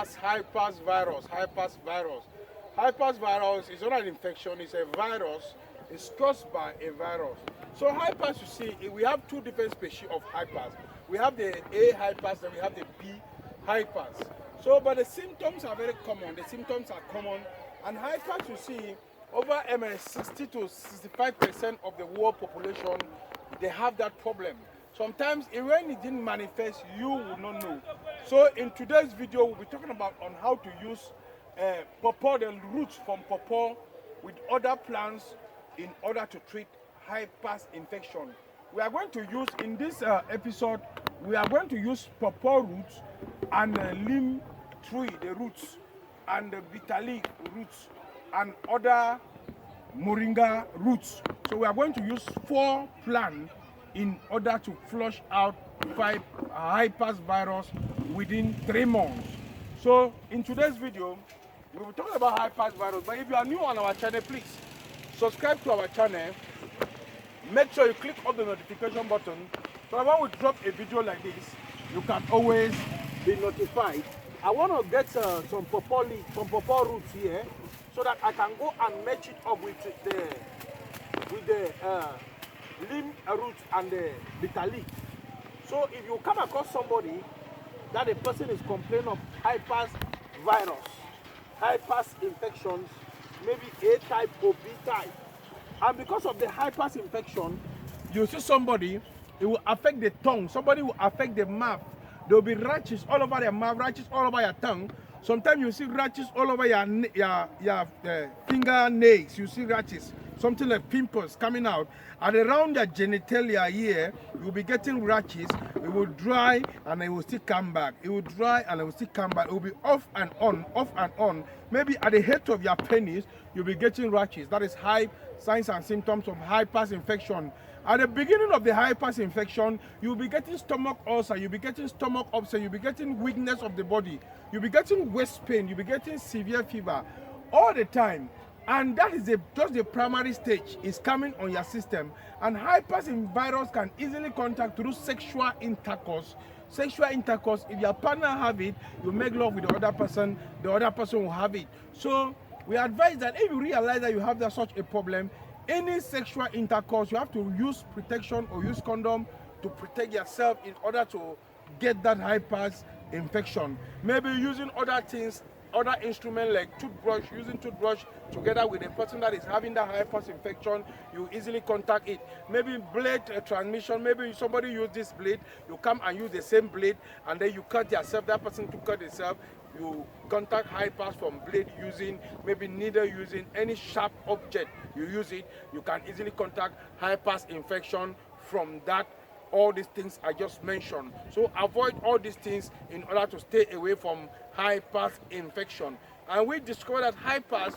as herpes virus. Herpes virus. Herpes virus is not an infection, it's a virus. It's caused by a virus. So herpes, you see, we have two different species of herpes. We have the A herpes and we have the B herpes. So, but the symptoms are very common. The symptoms are common. And herpes, you see, over 60 to 65% of the world population, they have that problem. Sometimes when it didn't manifest, you will not know. So in today's video, we'll be talking about on how to use pawpaw, the roots from pawpaw with other plants in order to treat herpes infection. We are going to use, in this episode, we are going to use pawpaw roots and lim tree, the roots, and the bitter leaf roots, and other moringa roots. So we are going to use 4 plants in order to flush out 5 herpes virus within 3 months. So in today's video, we will talk about herpes virus. But if you are new on our channel, please subscribe to our channel. Make sure you click on the notification button so that when we drop a video like this, you can always be notified. I want to get some pawpaw leaf, some pawpaw roots here, so that I can go and match it up with the lim roots and the bitter leaf. So if you come across somebody that a person is complaining of herpes virus, herpes infections, maybe A type or B type, and because of the herpes infection, you see somebody, it will affect the tongue, somebody will affect the mouth. There will be rashes all over their mouth, rashes all over your tongue. Sometimes you see rashes all over your fingernails. You see rashes, something like pimples coming out. And around your genitalia here, you'll be getting rashes. It will dry and it will still come back. It will dry and it will still come back. It will be off and on, off and on. Maybe at the head of your penis, you'll be getting rashes. That is high signs and symptoms of herpes infection. At the beginning of the herpes infection, you'll be getting stomach ulcer, you'll be getting stomach upset, you'll be getting weakness of the body, you'll be getting waist pain, you'll be getting severe fever all the time. And that is just the primary stage is coming on your system. And herpes virus can easily contact through sexual intercourse. Sexual intercourse, if your partner have it, you make love with the other person will have it. So we advise that if you realize that you have such a problem, any sexual intercourse, you have to use protection or use condom to protect yourself in order to get that herpes infection. Maybe using other things, other instruments like toothbrush, using toothbrush together with a person that is having that herpes infection, you easily contact it. Maybe blade transmission, maybe somebody use this blade, you come and use the same blade and then you cut yourself, that person to cut himself, you contact herpes from blade using, maybe needle using, any sharp object you use it, you can easily contact herpes infection from that. All these things I just mentioned. So avoid all these things in order to stay away from herpes infection. And we discovered that herpes,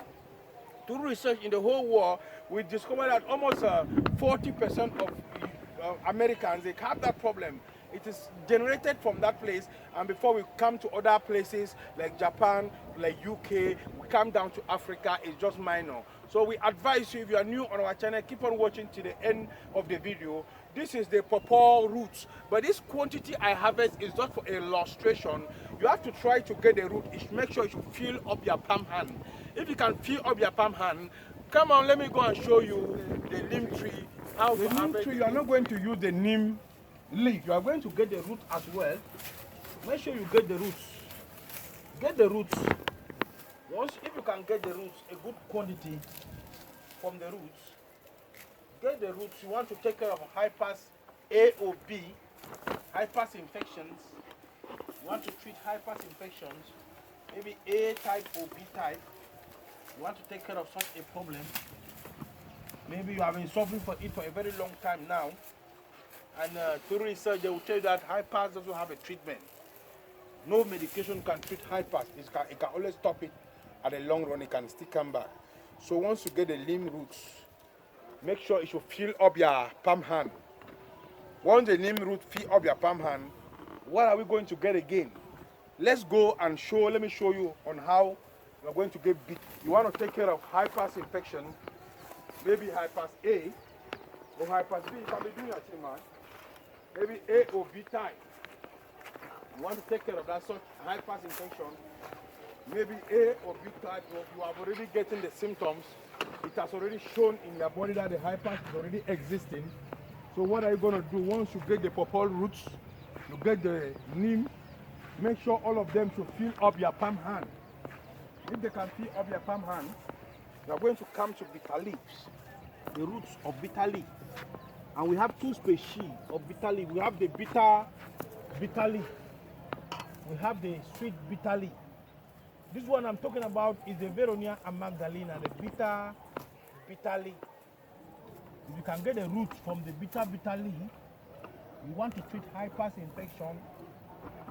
through research in the whole world, we discovered that almost 40% of Americans, they have that problem. It is generated from that place, and before we come to other places like Japan, like UK, we come down to Africa, it's just minor. So we advise you, if you are new on our channel, keep on watching to the end of the video. This is the pawpaw roots, but this quantity I harvest is just for illustration. You have to try to get the root. Make sure you fill up your palm hand. If you can fill up your palm hand, come on, let me go and show you the neem tree. How the neem tree, you are not going to use the neem leaf. You are going to get the root as well. Make sure you get the roots. Get the roots. Once, if you can get the roots, a good quantity from the roots, get the roots. You want to take care of herpes A or B, herpes infections. You want to treat herpes infections, maybe A type or B type. You want to take care of such a problem. Maybe you have been suffering for it for a very long time now. And through research, they will tell you that herpes doesn't have a treatment. No medication can treat herpes. It can always stop it. At the long run, it can still come back. So once you get the neem roots, make sure it should fill up your palm hand. Once the neem root fill up your palm hand, what are we going to get again? Let's go and let me show you on how we're going to get bit. You want to take care of herpes infection, maybe herpes A or herpes B. You can be doing your thing, man. Maybe A or B type. You want to take care of that such Herpes infection, maybe A or B type, or you are already getting the symptoms. It has already shown in your body that the Herpes is already existing. So what are you going to do? Once you get the purple roots, you get the neem, make sure all of them should fill up your palm hand. If they can fill up your palm hand, you are going to come to bitter leaves, the roots of bitter leaf. And we have two species of bitter leaf. We have the bitter leaf. We have the sweet bitter leaf. This one I'm talking about is the Veronia and Magdalena, the bitter leaf. If you can get the roots from the bitter leaf, you want to treat Herpes infection,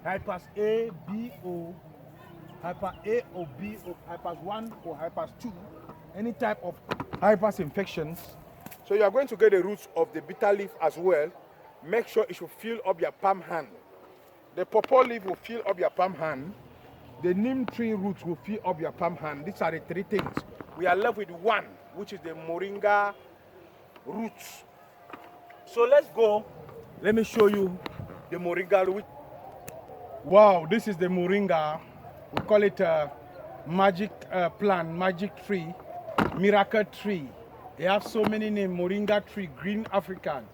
Herpes A, B, O, Herpes A or B, or Herpes 1 or Herpes 2, any type of Herpes infections. So you are going to get the roots of the bitter leaf as well. Make sure it should fill up your palm hand. The purple leaf will fill up your palm hand. The neem tree roots will fill up your palm hand. These are the three things. We are left with one, which is the moringa roots. So let's go. Let me show you the moringa root. Wow, this is the moringa. We call it a magic plant, magic tree, miracle tree. They have so many names: moringa tree, green African,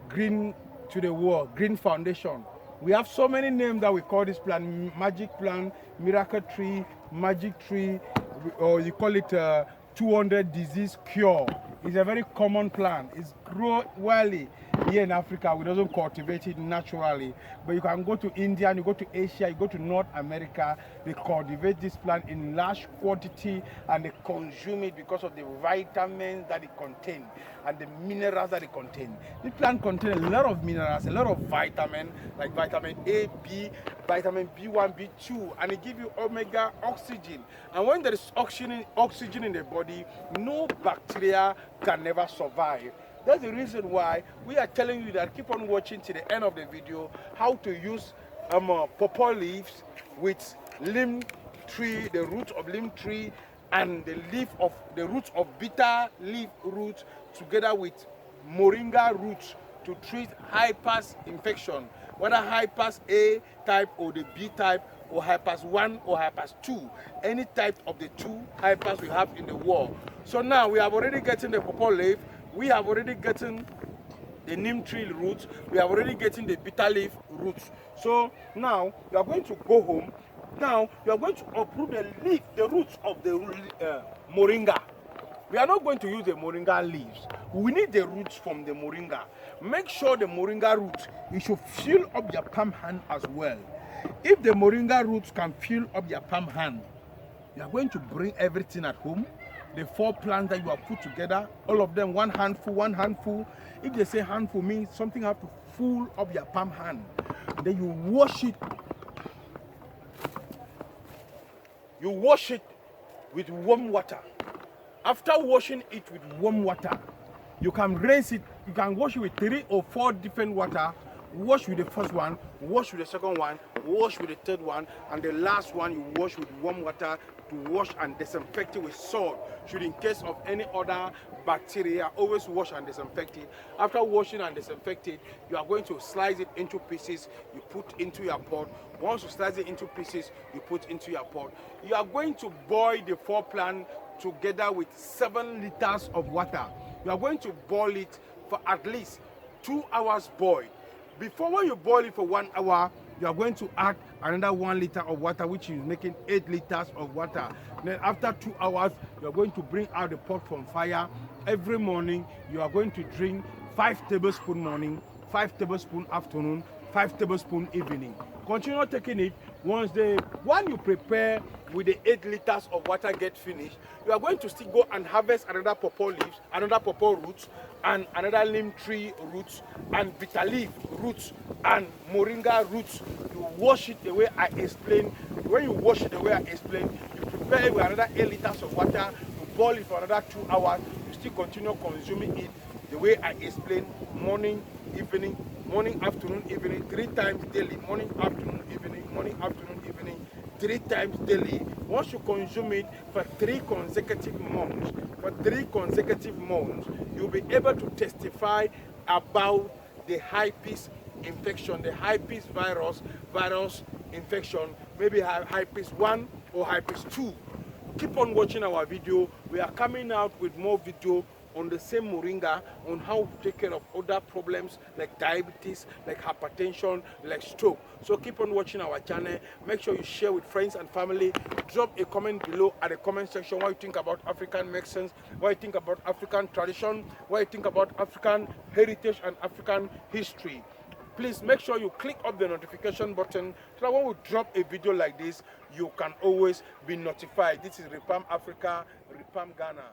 green to the world, green foundation. We have so many names that we call this plant: magic plant, miracle tree, magic tree, or you call it 200 disease cure. It's a very common plant. It's grown well here in Africa. We don't cultivate it naturally, but you can go to India, you go to Asia, you go to North America. They cultivate this plant in large quantity and they consume it because of the vitamins that it contains and the minerals that it contains. This plant contains a lot of minerals, a lot of vitamins like vitamin A, B, vitamin B1, B2, and it gives you omega oxygen. And when there is oxygen in the body, no bacteria can never survive. That's the reason why we are telling you that keep on watching to the end of the video how to use purple leaves with limb tree, the roots of limb tree, and the roots of bitter leaf roots together with moringa roots to treat Herpes infection, whether Herpes A type or the B type, or Herpes 1 or Herpes 2, any type of the two Herpes we have in the world. So now we have already gotten the purple leaf, we have already gotten the neem tree roots, we have already gotten the bitter leaf roots. So now you are going to go home. Now you are going to uproot the roots of the moringa. We are not going to use the moringa leaves. We need the roots from the moringa. Make sure the moringa roots, it should fill up your palm hand as well. If the moringa roots can fill up your palm hand, you are going to bring everything at home. The 4 plants that you have put together, all of them one handful. If they say handful means something have to fill up your palm hand. Then you wash it. You wash it with warm water. After washing it with warm water, you can rinse it. You can wash it with 3 or 4 different water. Wash with the first one, wash with the second one, wash with the third one, and the last one you wash with warm water to wash and disinfect it with salt. Should in case of any other bacteria, always wash and disinfect it. After washing and disinfecting, you are going to slice it into pieces, you put into your pot. Once you slice it into pieces, you put into your pot. You are going to boil the 4 plants together with 7 liters of water. You are going to boil it for at least 2 hours boiled. Before, when you boil it for 1 hour, you are going to add another 1 liter of water, which is making 8 liters of water. Then after 2 hours, you are going to bring out the pot from fire. Every morning, you are going to drink 5 tablespoons morning, 5 tablespoons afternoon, 5 tablespoons evening. Continue taking it. Once the one you prepare with the 8 liters of water get finished, you are going to still go and harvest another purple leaves, another purple roots, and another neem tree roots, and bitter leaf roots, and moringa roots. You wash it the way I explained. When you wash it the way I explained, you prepare it with another 8 liters of water, you boil it for another 2 hours, you still continue consuming it the way I explained, morning, evening, morning, afternoon, evening, 3 times daily, morning, afternoon, evening, morning, afternoon, evening, 3 times daily. Once you consume it for 3 consecutive months, you'll be able to testify about the Herpes infection, the Herpes virus infection, maybe herpes 1 or herpes 2. Keep on watching our video. We are coming out with more video on the same moringa, on how to take care of other problems like diabetes, like hypertension, like stroke. So keep on watching our channel. Make sure you share with friends and family. Drop a comment below at the comment section what you think about African medicines, what you think about African tradition, what you think about African heritage and African history. Please make sure you click up the notification button so that when we drop a video like this, you can always be notified. This is Repam Africa, Repam Ghana.